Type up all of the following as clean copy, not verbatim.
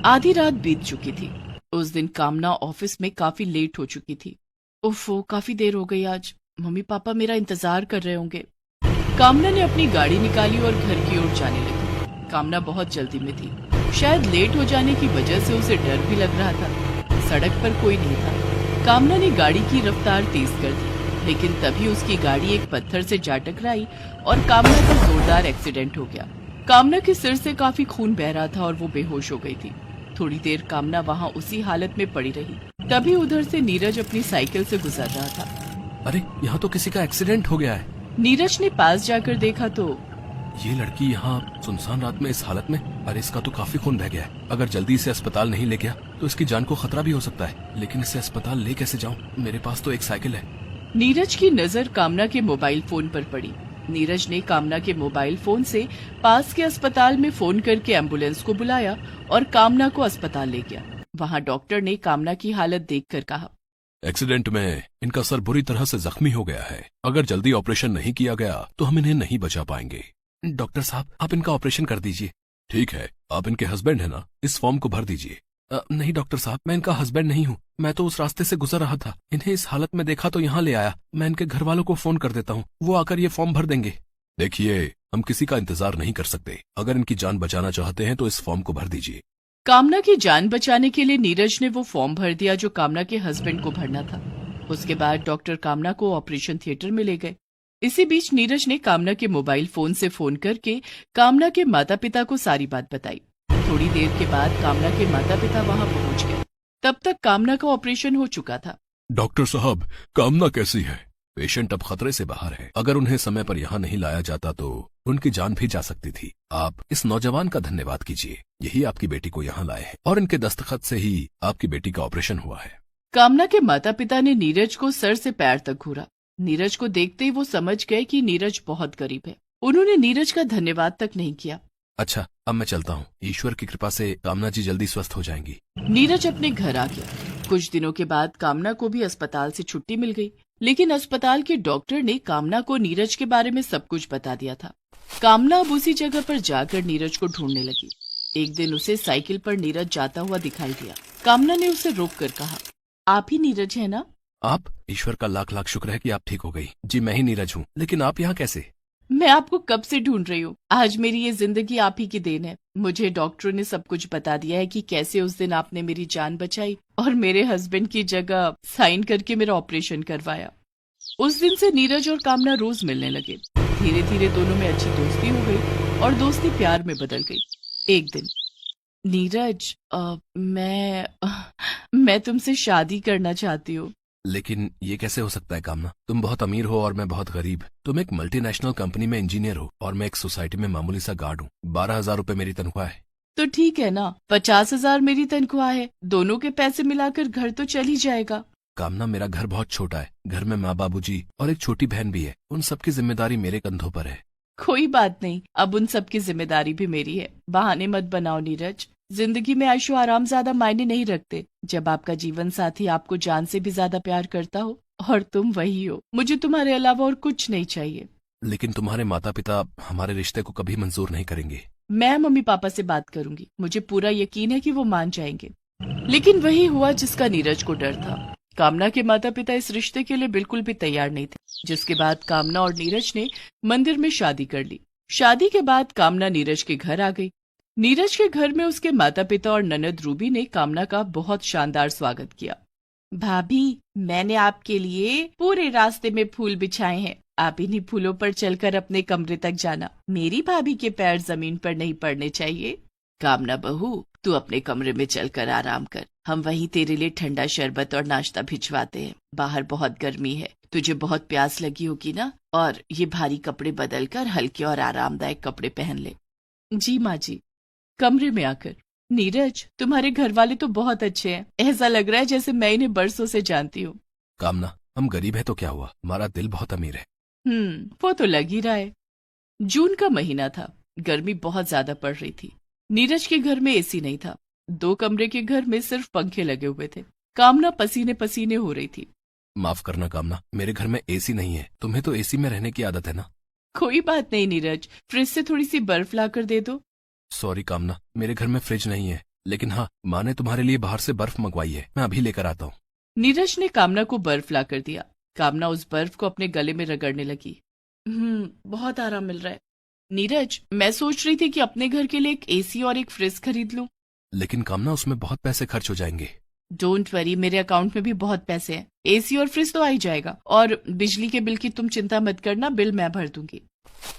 आधी रात बीत चुकी थी। उस दिन कामना ऑफिस में काफी लेट हो चुकी थी। उफ़, काफी देर हो गई आज। मम्मी पापा मेरा इंतजार कर रहे होंगे। कामना ने अपनी गाड़ी निकाली और घर की ओर जाने लगी। कामना बहुत जल्दी में थी। शायद लेट हो जाने की वजह से उसे डर भी लग रहा था। सड़क पर कोई नहीं था। कामना ने गाड़ी की रफ्तार तेज कर दी, लेकिन तभी उसकी गाड़ी एक पत्थर से जा टकराई और कामना का जोरदार एक्सीडेंट हो गया। कामना के सिर से काफी खून बह रहा था और वो बेहोश हो गई थी। थोड़ी देर कामना वहाँ उसी हालत में पड़ी रही। तभी उधर से नीरज अपनी साइकिल से गुजर रहा था। अरे, यहाँ तो किसी का एक्सीडेंट हो गया है। नीरज ने पास जाकर देखा तो ये लड़की यहाँ सुनसान रात में इस हालत में। अरे, इसका तो काफी खून बह गया है। अगर जल्दी इसे अस्पताल नहीं ले गया तो इसकी जान को खतरा भी हो सकता है। लेकिन इसे अस्पताल ले कैसे जाऊँ? मेरे पास तो एक साइकिल है। नीरज की नजर कामना के मोबाइल फोन पर पड़ी। नीरज ने कामना के मोबाइल फोन से पास के अस्पताल में फोन करके एम्बुलेंस को बुलाया और कामना को अस्पताल ले गया। वहाँ डॉक्टर ने कामना की हालत देखकर कहा, एक्सीडेंट में इनका सर बुरी तरह से जख्मी हो गया है। अगर जल्दी ऑपरेशन नहीं किया गया तो हम इन्हें नहीं बचा पाएंगे। डॉक्टर साहब, आप इनका ऑपरेशन कर दीजिए। ठीक है, आप इनके हस्बैंड है ना? इस फॉर्म को भर दीजिए। नहीं डॉक्टर साहब, मैं इनका हस्बैंड नहीं हूँ। मैं तो उस रास्ते से गुजर रहा था। इन्हें इस हालत में देखा तो यहाँ ले आया। मैं इनके घर वालों को फोन कर देता हूँ, वो आकर ये फॉर्म भर देंगे। देखिए, हम किसी का इंतजार नहीं कर सकते। अगर इनकी जान बचाना चाहते हैं तो इस फॉर्म को भर दीजिए। कामना की जान बचाने के लिए नीरज ने वो फॉर्म भर दिया जो कामना के हस्बैंड को भरना था। उसके बाद डॉक्टर कामना को ऑपरेशन थिएटर में ले गए। इसी बीच नीरज ने कामना के मोबाइल फोन से फोन करके कामना के माता पिता को सारी बात बताई। थोड़ी देर के बाद कामना के माता पिता वहां पहुंच गए। तब तक कामना का ऑपरेशन हो चुका था। डॉक्टर साहब, कामना कैसी है? पेशेंट अब खतरे से बाहर है। अगर उन्हें समय पर यहाँ नहीं लाया जाता तो उनकी जान भी जा सकती थी। आप इस नौजवान का धन्यवाद कीजिए। यही आपकी बेटी को यहाँ लाए हैं और इनके दस्तखत से ही आपकी बेटी का ऑपरेशन हुआ है। कामना के माता पिता ने नीरज को सर से पैर तक घूरा। नीरज को देखते ही वो समझ गए कि नीरज बहुत गरीब है। उन्होंने नीरज का धन्यवाद तक नहीं किया। अच्छा, अब मैं चलता हूँ। ईश्वर की कृपा से कामना जी जल्दी स्वस्थ हो जाएंगी। नीरज अपने घर आ गया। कुछ दिनों के बाद कामना को भी अस्पताल से छुट्टी मिल गई, लेकिन अस्पताल के डॉक्टर ने कामना को नीरज के बारे में सब कुछ बता दिया था। कामना अब उसी जगह पर जाकर नीरज को ढूंढने लगी। एक दिन उसे साइकिल पर नीरज जाता हुआ दिखाई दिया। कामना ने उसे रोककर कहा, आप ही नीरज है ना? आप? ईश्वर का लाख लाख शुक्र है कि आप ठीक हो गई। जी, मैं ही नीरज हूँ। लेकिन आप यहाँ कैसे? मैं आपको कब से ढूंढ रही हूँ। आज मेरी ये जिंदगी आप ही की देन है। मुझे डॉक्टरों ने सब कुछ बता दिया है कि कैसे उस दिन आपने मेरी जान बचाई और मेरे हस्बैंड की जगह साइन करके मेरा ऑपरेशन करवाया। उस दिन से नीरज और कामना रोज मिलने लगे। धीरे धीरे दोनों में अच्छी दोस्ती हो गई और दोस्ती प्यार में बदल गई। एक दिन, नीरज, मैं तुमसे शादी करना चाहती हूँ। लेकिन ये कैसे हो सकता है कामना? तुम बहुत अमीर हो और मैं बहुत गरीब। तुम एक मल्टीनेशनल कंपनी में इंजीनियर हो और मैं एक सोसाइटी में मामूली सा गार्ड हूँ। 12,000 रुपए मेरी तनख्वाह है। तो ठीक है ना, 50,000 मेरी तनख्वाह है। दोनों के पैसे मिलाकर घर तो चल ही जाएगा। कामना, मेरा घर बहुत छोटा है। घर में माँ बाबूजी और एक छोटी बहन भी है। उन सबकी जिम्मेदारी मेरे कंधों पर है। कोई बात नहीं, अब उन सबकी जिम्मेदारी भी मेरी है। बहाने मत बनाओ नीरज। जिंदगी में आयशो आराम ज्यादा मायने नहीं रखते। जब आपका जीवन साथी आपको जान से भी ज्यादा प्यार करता हो और तुम वही हो, मुझे तुम्हारे अलावा और कुछ नहीं चाहिए। लेकिन तुम्हारे माता पिता हमारे रिश्ते को कभी मंजूर नहीं करेंगे। मैं मम्मी पापा से बात करूंगी। मुझे पूरा यकीन है कि वो मान जाएंगे। लेकिन वही हुआ जिसका नीरज को डर था। कामना के माता पिता इस रिश्ते के लिए बिल्कुल भी तैयार नहीं थे, जिसके बाद कामना और नीरज ने मंदिर में शादी कर ली। शादी के बाद कामना नीरज के घर आ गई। नीरज के घर में उसके माता पिता और ननद रूबी ने कामना का बहुत शानदार स्वागत किया। भाभी, मैंने आपके लिए पूरे रास्ते में फूल बिछाए हैं। आप इन्हीं फूलों पर चलकर अपने कमरे तक जाना। मेरी भाभी के पैर जमीन पर नहीं पड़ने चाहिए। कामना बहू, तू अपने कमरे में चलकर आराम कर। हम वहीं तेरे लिए ठंडा शरबत और नाश्ता भिजवाते हैं। बाहर बहुत गर्मी है, तुझे बहुत प्यास लगी होगी ना। और ये भारी कपड़े बदलकर हल्के और आरामदायक कपड़े पहन ले। जी माँ जी। कमरे में आकर, नीरज, तुम्हारे घर वाले तो बहुत अच्छे हैं। ऐसा लग रहा है जैसे मैं इन्हें बरसों से जानती हूँ। कामना, हम गरीब है तो क्या हुआ, हमारा दिल बहुत अमीर है। वो तो लग ही रहा है। जून का महीना था। गर्मी बहुत ज्यादा पड़ रही थी। नीरज के घर में एसी नहीं था। 2 कमरे के घर में सिर्फ पंखे लगे हुए थे। कामना पसीने पसीने हो रही थी। माफ करना कामना, मेरे घर में एसी नहीं है। तुम्हें तो एसी में रहने की आदत है ना। कोई बात नहीं नीरज, फ्रिज से थोड़ी सी बर्फ लाकर दे दो। सॉरी कामना, मेरे घर में फ्रिज नहीं है, लेकिन हाँ, माँ ने तुम्हारे लिए बाहर से बर्फ मंगवाई है, मैं अभी लेकर आता हूँ। नीरज ने कामना को बर्फ ला कर दिया। कामना उस बर्फ को अपने गले में रगड़ने लगी। बहुत आराम मिल रहा है। नीरज, मैं सोच रही थी कि अपने घर के लिए एक एसी और एक फ्रिज खरीद लूं। लेकिन कामना, उसमें बहुत पैसे खर्च हो जाएंगे। डोंट वरी, मेरे अकाउंट में भी बहुत पैसे हैं। एसी और फ्रिज तो आ ही जाएगा, और बिजली के बिल की तुम चिंता मत करना, बिल मैं भर दूंगी।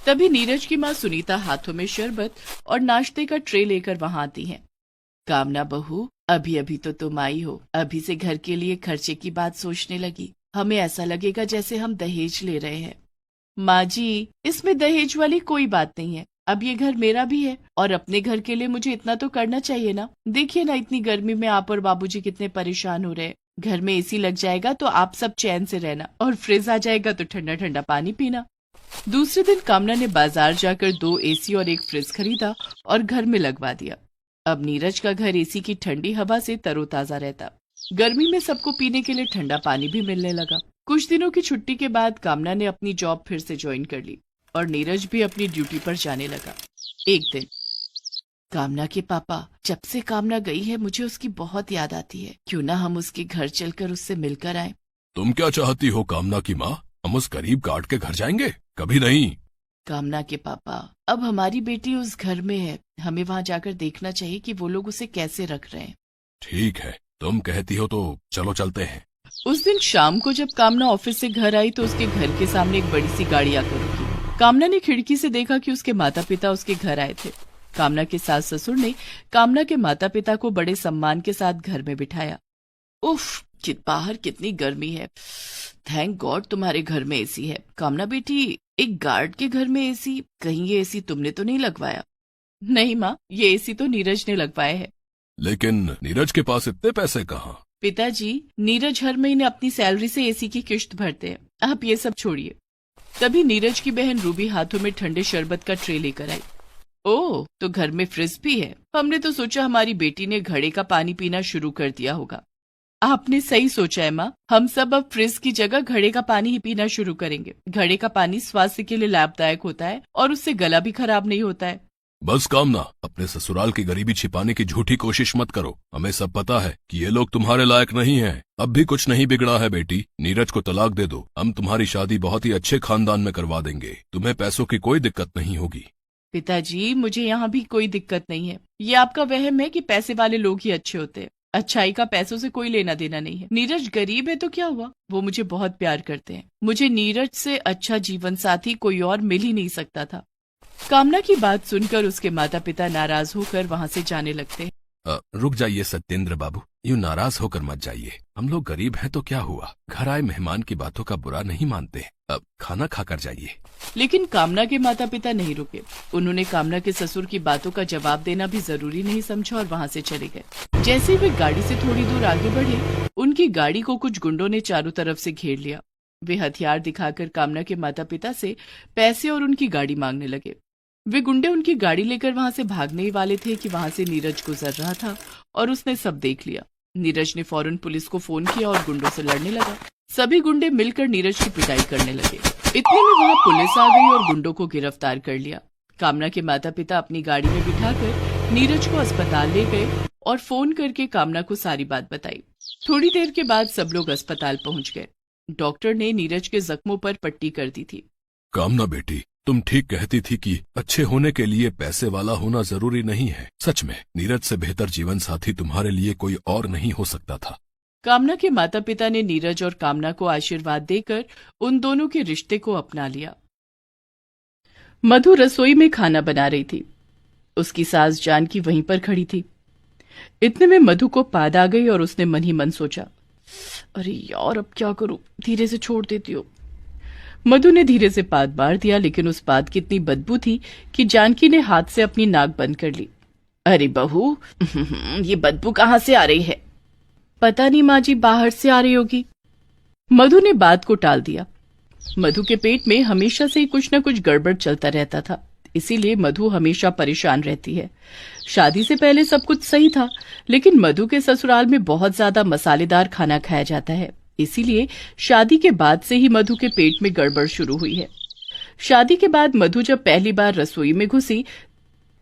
तभी नीरज की माँ सुनीता हाथों में शरबत और नाश्ते का ट्रे लेकर वहां आती है। कामना बहू, अभी अभी तो तुम आई हो, अभी से घर के लिए खर्चे की बात सोचने लगी। हमें ऐसा लगेगा जैसे हम दहेज ले रहे हैं। माँ जी, इसमें दहेज वाली कोई बात नहीं है। अब ये घर मेरा भी है, और अपने घर के लिए मुझे इतना तो करना चाहिए ना। देखिए ना, इतनी गर्मी में आप और बाबूजी कितने परेशान हो रहे हैं। घर में एसी लग जाएगा तो आप सब चैन से रहना, और फ्रिज आ जाएगा तो ठंडा ठंडा पानी पीना। दूसरे दिन कामना ने बाजार जाकर 2 एसी और एक फ्रिज खरीदा और घर में लगवा दिया। अब नीरज का घर एसी की ठंडी हवा से तरोताजा रहता। गर्मी में सबको पीने के लिए ठंडा पानी भी मिलने लगा। कुछ दिनों की छुट्टी के बाद कामना ने अपनी जॉब फिर से ज्वाइन कर ली और नीरज भी अपनी ड्यूटी पर जाने लगा। एक दिन, कामना के पापा, जब से कामना गई है मुझे उसकी बहुत याद आती है। क्यों ना हम उसके घर चलकर उससे मिलकर आए। तुम क्या चाहती हो कामना की माँ? हम उस गरीब गार्ड के घर जाएंगे? कभी नहीं। कामना के पापा, अब हमारी बेटी उस घर में है, हमें वहाँ जाकर देखना चाहिए कि वो लोग उसे कैसे रख रहे हैं। ठीक है, तुम कहती हो तो चलो चलते हैं। उस दिन शाम को जब कामना ऑफिस से घर आई तो उसके घर के सामने एक बड़ी सी गाड़ी आकर रुकी। कामना ने खिड़की से देखा कि उसके माता पिता उसके घर आए थे। कामना के सास ससुर ने कामना के माता पिता को बड़े सम्मान के साथ घर में बिठाया। उफ, बाहर कितनी गर्मी है। थैंक गॉड तुम्हारे घर में एसी है। कामना बेटी, एक गार्ड के घर में एसी? कहीं ये एसी तुमने तो नहीं लगवाया? नहीं माँ, ये एसी तो नीरज ने लगवाया है। लेकिन नीरज के पास इतने पैसे कहाँ? पिताजी, नीरज हर महीने अपनी सैलरी से एसी की किश्त भरते हैं। आप ये सब छोड़िए। तभी नीरज की बहन रूबी हाथों में ठंडे शरबत का ट्रे लेकर आई। ओह, तो घर में फ्रिज भी है। हमने तो सोचा हमारी बेटी ने घड़े का पानी पीना शुरू कर दिया होगा। आपने सही सोचा है माँ, हम सब अब फ्रिज की जगह घड़े का पानी ही पीना शुरू करेंगे। घड़े का पानी स्वास्थ्य के लिए लाभदायक होता है और उससे गला भी खराब नहीं होता है। बस कामना, अपने ससुराल की गरीबी छिपाने की झूठी कोशिश मत करो। हमें सब पता है कि ये लोग तुम्हारे लायक नहीं हैं। अब भी कुछ नहीं बिगड़ा है बेटी, नीरज को तलाक दे दो। हम तुम्हारी शादी बहुत ही अच्छे खानदान में करवा देंगे। तुम्हें पैसों की कोई दिक्कत नहीं होगी। पिताजी, मुझे यहाँ भी कोई दिक्कत नहीं है। ये आपका वहम है कि पैसे वाले लोग ही अच्छे होते हैं। अच्छाई का पैसों से कोई लेना देना नहीं है। नीरज गरीब है तो क्या हुआ, वो मुझे बहुत प्यार करते हैं। मुझे नीरज से अच्छा जीवन साथी कोई और मिल ही नहीं सकता था। कामना की बात सुनकर उसके माता पिता नाराज होकर वहाँ से जाने लगते हैं। रुक जाइए सत्येंद्र बाबू, यूं नाराज होकर मत जाइए। हम लोग गरीब हैं तो क्या हुआ, घर आए मेहमान की बातों का बुरा नहीं मानते। अब खाना खाकर जाइए। लेकिन कामना के माता पिता नहीं रुके। उन्होंने कामना के ससुर की बातों का जवाब देना भी जरूरी नहीं समझा और वहाँ से चले गए। जैसे वे गाड़ी से थोड़ी दूर आगे बढ़े, उनकी गाड़ी को कुछ गुंडों ने चारों तरफ से घेर लिया। वे हथियार दिखाकर कामना के माता पिता से पैसे और उनकी गाड़ी मांगने लगे। वे गुंडे उनकी गाड़ी लेकर वहां से भागने ही वाले थे कि वहां से नीरज गुजर रहा था और उसने सब देख लिया। नीरज ने फौरन पुलिस को फोन किया और गुंडों से लड़ने लगा। सभी गुंडे मिलकर नीरज की पिटाई करने लगे। इतने में वहां पुलिस आ गई और गुंडों को गिरफ्तार कर लिया। कामना के माता पिता अपनी गाड़ी में बिठाकर नीरज को अस्पताल ले गए और फोन करके कामना को सारी बात बताई। थोड़ी देर के बाद सब लोग अस्पताल पहुंच गए। डॉक्टर ने नीरज के जख्मों पर पट्टी कर दी थी। कामना बेटी, तुम ठीक कहती थी कि अच्छे होने के लिए पैसे वाला होना जरूरी नहीं है। सच में नीरज से बेहतर जीवन साथी तुम्हारे लिए कोई और नहीं हो सकता था। कामना के माता पिता ने नीरज और कामना को आशीर्वाद देकर उन दोनों के रिश्ते को अपना लिया। मधु रसोई में खाना बना रही थी। उसकी सास जानकी वहीं पर खड़ी थी। इतने में मधु को पाद आ गई और उसने मन ही मन सोचा, अरे यार, अब क्या करूं, धीरे से छोड़ देती हूँ। मधु ने धीरे से पाद मार दिया, लेकिन उस पाद की इतनी बदबू थी कि जानकी ने हाथ से अपनी नाक बंद कर ली। अरे बहू, ये बदबू कहाँ से आ रही है? पता नहीं माँ जी, बाहर से आ रही होगी। मधु ने बात को टाल दिया। मधु के पेट में हमेशा से ही कुछ न कुछ गड़बड़ चलता रहता था, इसीलिए मधु हमेशा परेशान रहती है। शादी से पहले सब कुछ सही था, लेकिन मधु के ससुराल में बहुत ज्यादा मसालेदार खाना खाया जाता है, इसीलिए शादी के बाद से ही मधु के पेट में गड़बड़ शुरू हुई है। शादी के बाद मधु जब पहली बार रसोई में घुसी,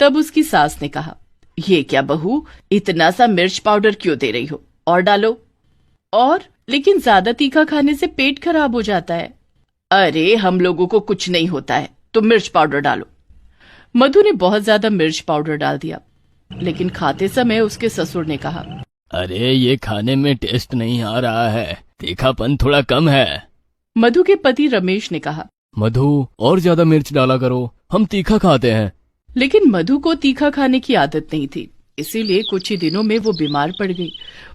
तब उसकी सास ने कहा, ये क्या बहू, इतना सा मिर्च पाउडर क्यों दे रही हो? और डालो। और लेकिन ज्यादा तीखा खाने से पेट खराब हो जाता है। अरे हम लोगों को कुछ नहीं होता है, तुम मिर्च पाउडर डालो। मधु ने बहुत ज्यादा मिर्च पाउडर डाल दिया, लेकिन खाते समय उसके ससुर ने कहा, अरे ये खाने में टेस्ट नहीं आ रहा है, तीखापन थोड़ा कम है। मधु के पति रमेश ने कहा, मधु और ज्यादा मिर्च डाला करो, हम तीखा खाते हैं। लेकिन मधु को तीखा खाने की आदत नहीं थी, इसीलिए कुछ ही दिनों में वो बीमार पड़ गई।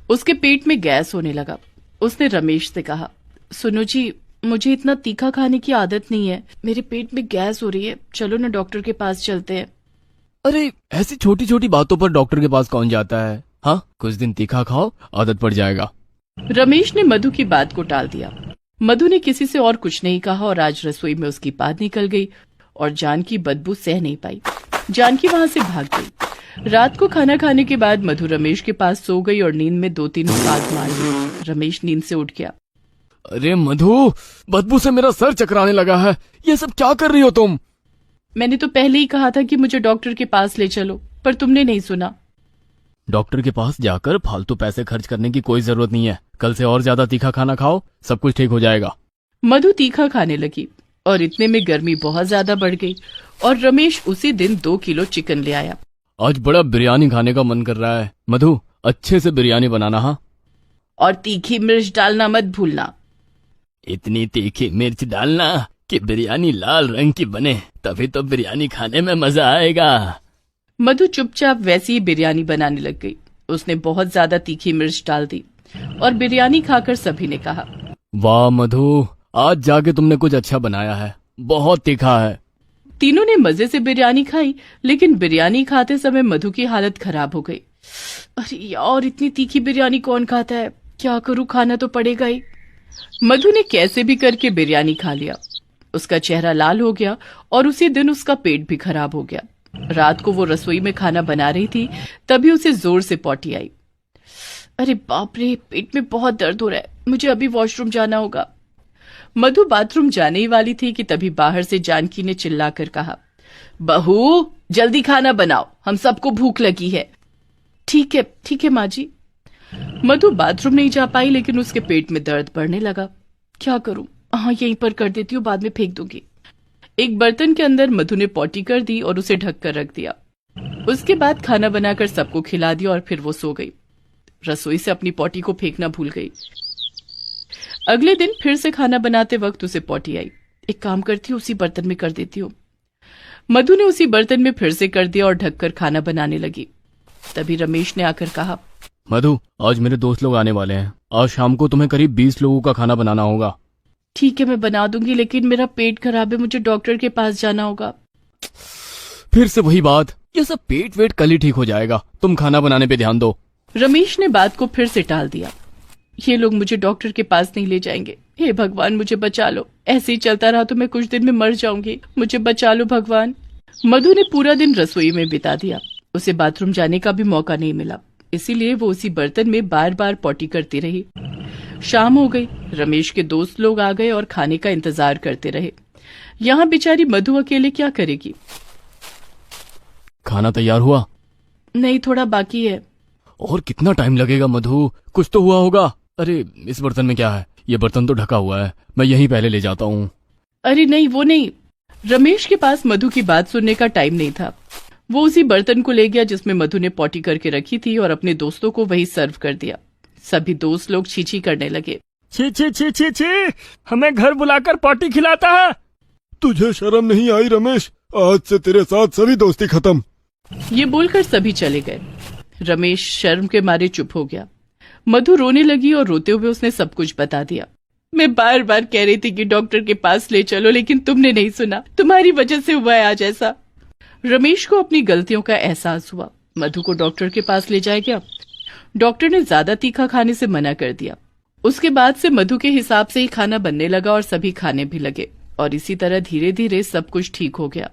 उसके पेट में गैस होने लगा। उसने रमेश से कहा, सुनो जी, मुझे इतना तीखा खाने की आदत नहीं है, मेरे पेट में गैस हो रही है, चलो ना डॉक्टर के पास चलते हैं। अरे ऐसी छोटी छोटी बातों पर डॉक्टर के पास कौन जाता है? हाँ, कुछ दिन तीखा खाओ, आदत पड़ जाएगा। रमेश ने मधु की बात को टाल दिया। मधु ने किसी से और कुछ नहीं कहा और आज रसोई में उसकी बात निकल गई और जान की बदबू सह नहीं पाई। जानकी वहां से भाग गई। रात को खाना खाने के बाद मधु रमेश के पास सो गई और नींद में 2-3 आग मार ली। रमेश नींद से उठ गया। अरे मधु, बदबू से मेरा सर चकराने लगा है, ये सब क्या कर रही हो तुम? मैंने तो पहले ही कहा था कि मुझे डॉक्टर के पास ले चलो, पर तुमने नहीं सुना। डॉक्टर के पास जाकर फालतू पैसे खर्च करने की कोई जरूरत नहीं है। कल से और ज्यादा तीखा खाना खाओ, सब कुछ ठीक हो जाएगा। मधु तीखा खाने लगी और इतने में गर्मी बहुत ज्यादा बढ़ गई और रमेश उसी दिन 2 किलो चिकन ले आया। आज बड़ा बिरयानी खाने का मन कर रहा है। मधु, अच्छे से बिरयानी बनाना। हाँ, और तीखी मिर्च डालना मत भूलना। इतनी तीखी मिर्च डालना कि बिरयानी लाल रंग की बने, तभी तो बिरयानी खाने में मजा आएगा। मधु चुपचाप वैसी ही बिरयानी बनाने लग गई। उसने बहुत ज्यादा तीखी मिर्च डाल दी और बिरयानी खाकर सभी ने कहा, वाह मधु, आज जाके तुमने कुछ अच्छा बनाया है, बहुत तीखा है। तीनों ने मजे से बिरयानी खाई, लेकिन बिरयानी खाते समय मधु की हालत खराब हो गई। अरे यार, इतनी तीखी बिरयानी कौन खाता है, क्या करूं, खाना तो पड़ेगा ही। मधु ने कैसे भी करके बिरयानी खा लिया। उसका चेहरा लाल हो गया और उसी दिन उसका पेट भी खराब हो गया। रात को वो रसोई में खाना बना रही थी, तभी उसे जोर से पॉटी आई। अरे बाप रे, पेट में बहुत दर्द हो रहा है, मुझे अभी वॉशरूम जाना होगा। मधु बाथरूम जाने ही वाली थी कि तभी बाहर से जानकी ने चिल्लाकर कहा, बहू जल्दी खाना बनाओ, हम सबको भूख लगी है। ठीक है माँ जी। मधु बाथरूम नहीं जा पाई, लेकिन उसके पेट में दर्द बढ़ने लगा। क्या करूं, हाँ यहीं पर कर देती हूँ, बाद में फेंक दूंगी। एक बर्तन के अंदर मधु ने पॉटी कर दी और उसे ढक कर रख दिया। उसके बाद खाना बनाकर सबको खिला दिया और फिर वो सो गई। रसोई से अपनी पॉटी को फेंकना भूल गई। अगले दिन फिर से खाना बनाते वक्त उसे पॉटी आई। एक काम करती हूँ, उसी बर्तन में कर देती हूँ। मधु ने उसी बर्तन में फिर से कर दिया और ढककर खाना बनाने लगी। तभी रमेश ने आकर कहा, मधु, आज मेरे दोस्त लोग आने वाले हैं, आज शाम को तुम्हें करीब 20 लोगों का खाना बनाना होगा। ठीक है, मैं बना दूंगी, लेकिन मेरा पेट खराब है, मुझे डॉक्टर के पास जाना होगा। फिर से वही बात, ये सब पेट वेट कल ही ठीक हो जाएगा, तुम खाना बनाने पे ध्यान दो। रमेश ने बात को फिर से टाल दिया। ये लोग मुझे डॉक्टर के पास नहीं ले जाएंगे। हे भगवान, मुझे बचा लो, ऐसे ही चलता रहा तो मैं कुछ दिन में मर जाऊंगी, मुझे बचा लो भगवान। मधु ने पूरा दिन रसोई में बिता दिया। उसे बाथरूम जाने का भी मौका नहीं मिला, इसीलिए वो उसी बर्तन में बार बार पॉटी करती रही। शाम हो गई। रमेश के दोस्त लोग आ गए और खाने का इंतजार करते रहे। यहाँ बेचारी मधु अकेले क्या करेगी। खाना तैयार हुआ? नहीं, थोड़ा बाकी है। और कितना टाइम लगेगा मधु, कुछ तो हुआ होगा। अरे इस बर्तन में क्या है, ये बर्तन तो ढका हुआ है, मैं यहीं पहले ले जाता हूँ। अरे नहीं, वो नहीं। रमेश के पास मधु की बात सुनने का टाइम नहीं था। वो उसी बर्तन को ले गया जिसमें मधु ने पॉटी करके रखी थी और अपने दोस्तों को वही सर्व कर दिया। सभी दोस्त लोग छीछी करने लगे। छी छी छी छी छी, हमें घर बुलाकर पॉटी खिलाता है। तुझे शर्म नहीं आई रमेश, आज से तेरे साथ सभी दोस्ती खत्म। ये बोलकर सभी चले गए। रमेश शर्म के मारे चुप हो गया। मधु रोने लगी और रोते हुए उसने सब कुछ बता दिया। मैं बार बार कह रही थी कि डॉक्टर के पास ले चलो, लेकिन तुमने नहीं सुना, तुम्हारी वजह से हुआ है आज ऐसा। रमेश को अपनी गलतियों का एहसास हुआ। मधु को डॉक्टर के पास ले जाया गया। डॉक्टर ने ज्यादा तीखा खाने से मना कर दिया। उसके बाद से मधु के हिसाब से ही खाना बनने लगा और सभी खाने भी लगे और इसी तरह धीरे धीरे सब कुछ ठीक हो गया।